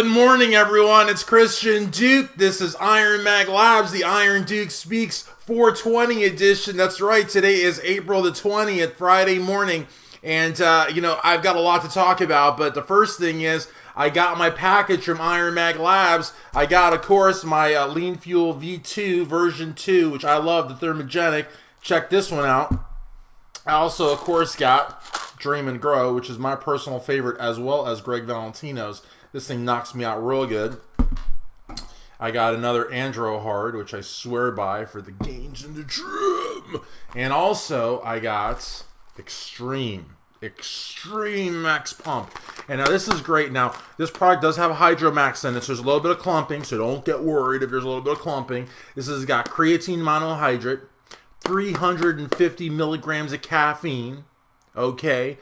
morning, everyone. It's Christian Duke. This is IronMag Labs, the Iron Duke Speaks 420 edition. That's right. Today is April the 20th, Friday morning. And, I've got a lot to talk about. But the first thing is I got my package from IronMag Labs. I got, of course, my Lean Fuel V2 version 2, which I love, the thermogenic. Check this one out. I also, of course, got Dream and Grow, which is my personal favorite, as well as Gregg Valentino's. This thing knocks me out real good. I got another Andro Hard, which I swear by for the gains in the gym. And also, I got Extreme Max Pump. And now this is great. Now, this product does have a Hydromax in it, so there's a little bit of clumping, so don't get worried if there's a little bit of clumping. This has got creatine monohydrate, 350 milligrams of caffeine, okay,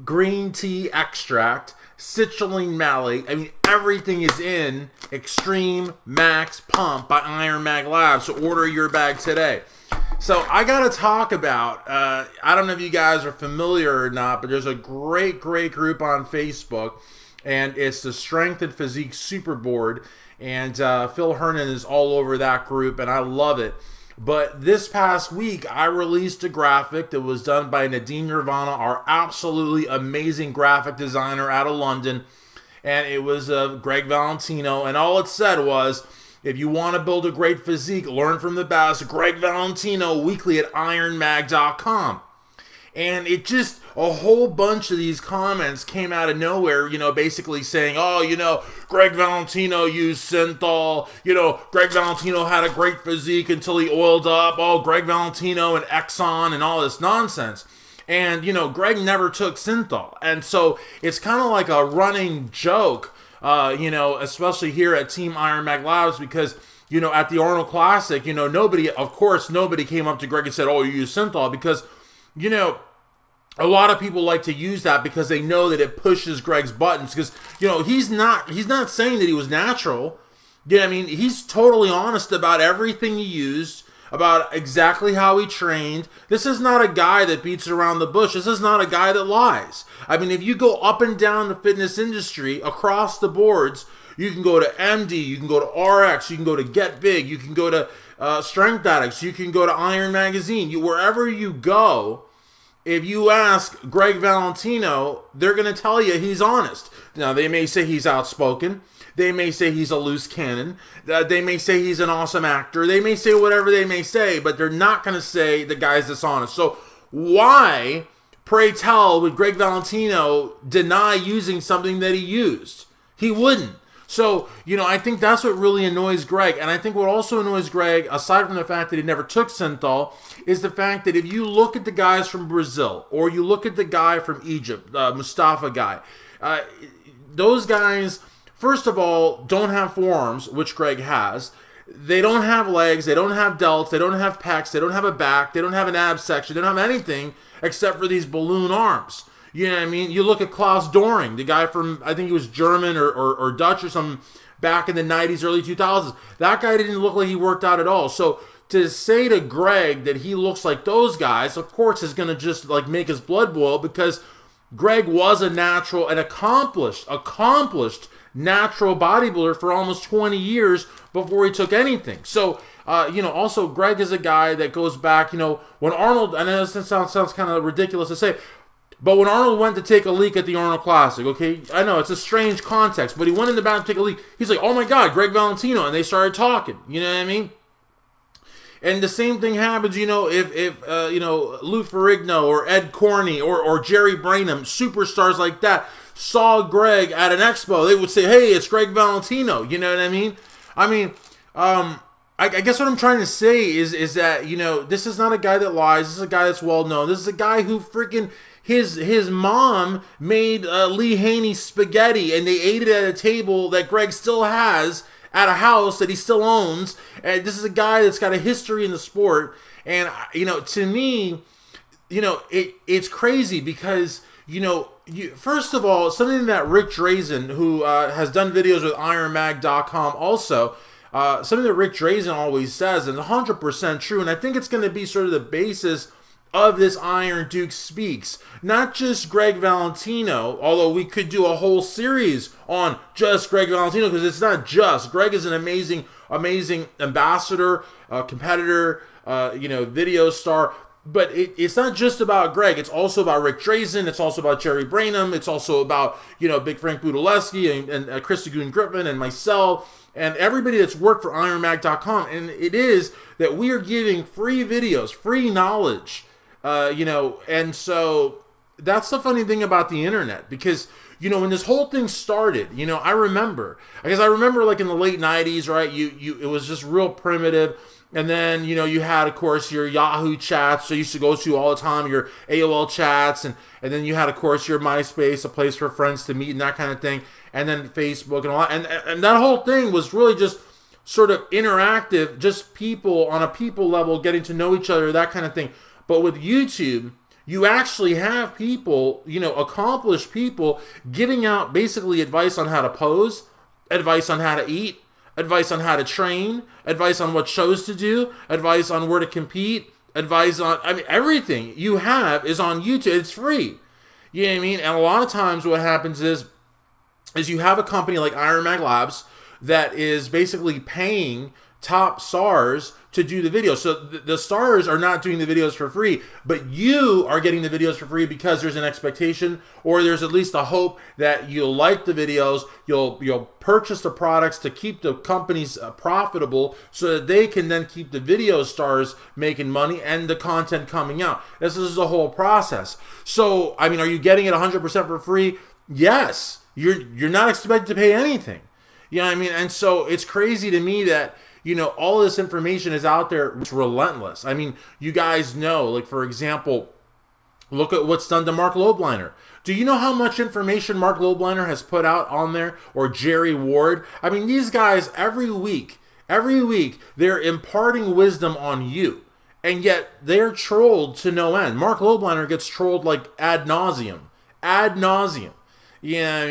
green tea extract, citrulline malate. I mean, everything is in Extreme Max Pump by IronMag Labs. So order your bag today. So I got to talk about, I don't know if you guys are familiar or not, but there's a great group on Facebook, and it's the Strength Physique Super Board. And Phil Hernan is all over that group, and I love it. But this past week, I released a graphic that was done by Nadine Nirvana, our absolutely amazing graphic designer out of London. And it was Gregg Valentino. And all it said was, if you want to build a great physique, learn from the best, Gregg Valentino weekly at ironmag.com. And it just, a whole bunch of these comments came out of nowhere, basically saying, oh, Gregg Valentino used synthol, Gregg Valentino had a great physique until he oiled up, oh, Gregg Valentino and Exxon and all this nonsense. And, Gregg never took synthol. And so it's kind of like a running joke, especially here at Team IronMag Labs, because, at the Arnold Classic, nobody came up to Gregg and said, oh, you use synthol, because, a lot of people like to use that because they know that it pushes Gregg's buttons. Because, he's not saying that he was natural. Yeah, I mean, he's totally honest about everything he used, about exactly how he trained. This is not a guy that beats around the bush. This is not a guy that lies. I mean, if you go up and down the fitness industry, across the boards, you can go to MD, you can go to RX, you can go to Get Big, you can go to Strength Addicts, you can go to Iron Magazine. Wherever you go, if you ask Gregg Valentino, they're going to tell you he's honest. Now, they may say he's outspoken. They may say he's a loose cannon. They may say he's an awesome actor. They may say whatever they may say, but they're not going to say the guy's dishonest. So why, pray tell, would Gregg Valentino deny using something that he used? He wouldn't. So, I think that's what really annoys Gregg. And I think what also annoys Gregg, aside from the fact that he never took synthol, is the fact that if you look at the guys from Brazil, or you look at the guy from Egypt, Mustafa guy, those guys, first of all, don't have forearms, which Gregg has. They don't have legs, they don't have delts, they don't have pecs, they don't have a back, they don't have an ab section, they don't have anything except for these balloon arms. You know what I mean? You look at Klaus Doring, the guy from, I think he was German or Dutch or something, back in the 90s, early 2000s. That guy didn't look like he worked out at all. So to say to Gregg that he looks like those guys, of course, is going to just like make his blood boil, because Gregg was a natural, an accomplished natural bodybuilder for almost 20 years before he took anything. So, also Gregg is a guy that goes back, when Arnold, I know this sounds kind of ridiculous to say, but when Arnold went to take a leak at the Arnold Classic, okay, I know it's a strange context, but he went in the bathroom to take a leak. He's like, oh my God, Gregg Valentino, and they started talking. You know what I mean? And the same thing happens, if Lou Ferrigno or Ed Corney or Jerry Branham, superstars like that, saw Gregg at an expo, they would say, hey, it's Gregg Valentino. You know what I mean? I guess what I'm trying to say is that, this is not a guy that lies. This is a guy that's well known. This is a guy who freaking, his mom made Lee Haney spaghetti, and they ate it at a table that Gregg still has at a house that he still owns. And this is a guy that's got a history in the sport. And, to me, it's crazy because, first of all, something that Rick Drazen, who has done videos with IronMag.com also, something that Rick Drazen always says, and 100% true, and I think it's going to be sort of the basis of this Iron Duke Speaks. Not just Gregg Valentino, although we could do a whole series on just Gregg Valentino, because it's not just. Gregg is an amazing, amazing ambassador, competitor, video star. But it's not just about Gregg. It's also about Rick Drazen. It's also about Jerry Branham. It's also about, Big Frank Budaleski and Krista Goon-Griffin and myself and everybody that's worked for IronMag.com. And it is that we are giving free videos, free knowledge, and so that's the funny thing about the internet, because, when this whole thing started, I remember like in the late 90s, right, it was just real primitive. And then, you had, of course, your Yahoo chats, so you used to go to all the time, your AOL chats, and then you had, of course, your MySpace, a place for friends to meet and that kind of thing, and then Facebook and all that. And that whole thing was really just sort of interactive, just people on a people level getting to know each other, that kind of thing. But with YouTube, you actually have people, accomplished people, giving out basically advice on how to pose, advice on how to eat, advice on how to train, advice on what shows to do, advice on where to compete, advice on, everything you have is on YouTube. It's free. You know what I mean? And a lot of times what happens is you have a company like IronMag Labs that is basically paying top stars to do the videos. So the stars are not doing the videos for free, but you are getting the videos for free because there's an expectation, or there's at least a hope that you'll like the videos, you'll purchase the products to keep the companies profitable, so that they can then keep the video stars making money and the content coming out. This is the whole process. So, are you getting it 100% for free? Yes. You're not expected to pay anything. You know what I mean? And so it's crazy to me that, all this information is out there. It's relentless. You guys know, like, for example, look at what's done to Mark Lobliner. Do you know how much information Mark Lobliner has put out on there? Or Jerry Ward? These guys, every week, they're imparting wisdom on you. And yet, they're trolled to no end. Mark Lobliner gets trolled like ad nauseum. Ad nauseum. Yeah,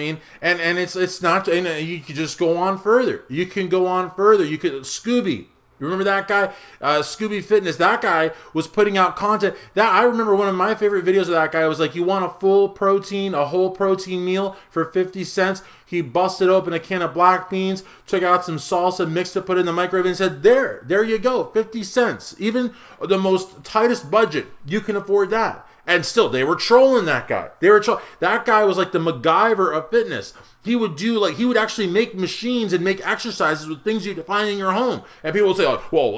and it's not, you can just go on further. You can go on further. You could, Scooby, you remember that guy? Scooby Fitness, that guy was putting out content. I remember one of my favorite videos of that guy was like, you want a whole protein meal for 50 cents? He busted open a can of black beans, took out some salsa, mixed it, put it in the microwave, and said, there you go, 50 cents. Even the most tightest budget, you can afford that. And still, they were trolling that guy. That guy was like the MacGyver of fitness. He would actually make machines and make exercises with things you could find in your home. And people would say, like, well,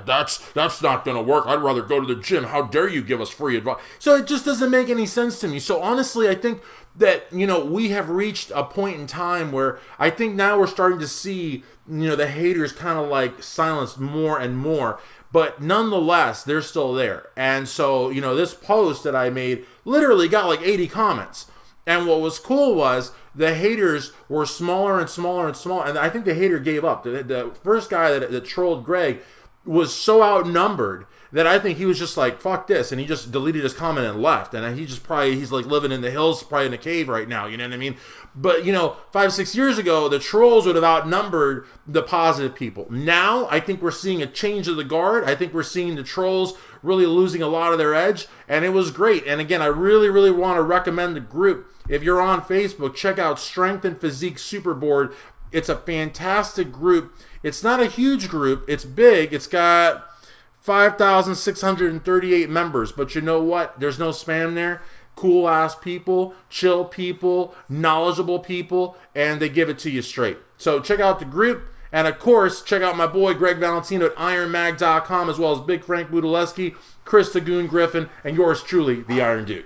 that's not going to work. I'd rather go to the gym. How dare you give us free advice? So it just doesn't make any sense to me. So honestly, I think that, we have reached a point in time where I think now we're starting to see, the haters kind of like silenced more and more. But nonetheless, they're still there. And so, this post that I made literally got like 80 comments. And what was cool was the haters were smaller and smaller and smaller. And I think the hater gave up. The first guy that trolled Gregg was so outnumbered that I think he was just like, fuck this. And he just deleted his comment and left. And he's like living in the hills, probably in a cave right now. You know what I mean? But, 5-6 years ago, the trolls would have outnumbered the positive people. Now, I think we're seeing a change of the guard. I think we're seeing the trolls really losing a lot of their edge. And it was great. And again, I really, really want to recommend the group. If you're on Facebook, check out Strength Physique Super Board. It's a fantastic group. It's not a huge group. It's big. It's got 5,638 members. But you know what? There's no spam there. Cool ass people, chill people, knowledgeable people, and they give it to you straight. So check out the group, and of course, check out my boy Gregg Valentino at IronMag.com, as well as Big Frank Budaleski, Krista Goon-Griffin, and yours truly, the Iron Duke.